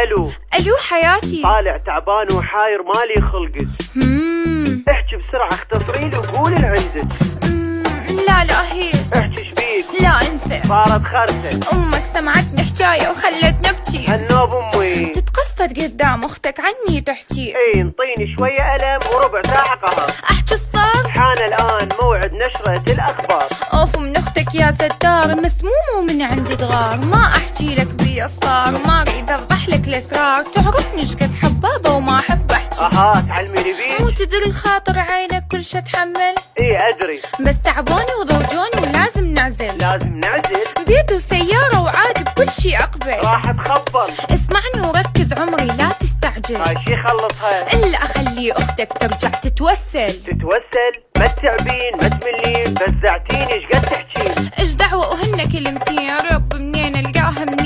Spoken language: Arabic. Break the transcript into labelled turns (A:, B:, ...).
A: الو
B: الو حياتي.
A: طالع تعبان وحاير مالي خلقك. احكي بسرعة اختصري لي وقولي اللي عندك.
B: لا هي
A: احكي شبيك؟
B: لا انسى،
A: صارت خرسة.
B: امك سمعتني حكاية وخلتني ابكي.
A: هالنوب امي
B: تتقصد قدام اختك عني تحكي.
A: اي انطيني شوية ألم وربع ساعة قهر.
B: احكي الصار.
A: حان الآن موعد نشرة الأخبار.
B: اوف من اختك يا ستار، مسمومة ومن عندي دغار. ما احكي لك بي صار، ما اريد اوضح لك الاسرار. تعرفني شقد حبابة وما احب احكي.
A: تعلميني بيك.
B: مو تدري الخاطر عينك كل شي اتحمل.
A: اي ادري،
B: بس تعبوني وضوجوني ولازم نعزل.
A: لازم نعزل.
B: بيت وسيارة وعادي بكل شي اقبل.
A: راح تخبل.
B: اسمعني وركز عمري لا تستعجل.
A: هاي شي خلصها
B: الا اخلي اختك ترجع تتوسل.
A: ما تتعبين ما تملين، فزعتيني ايش قد تحكين.
B: ايش دعوة وهن كلمتين، يا رب منين القاها منين.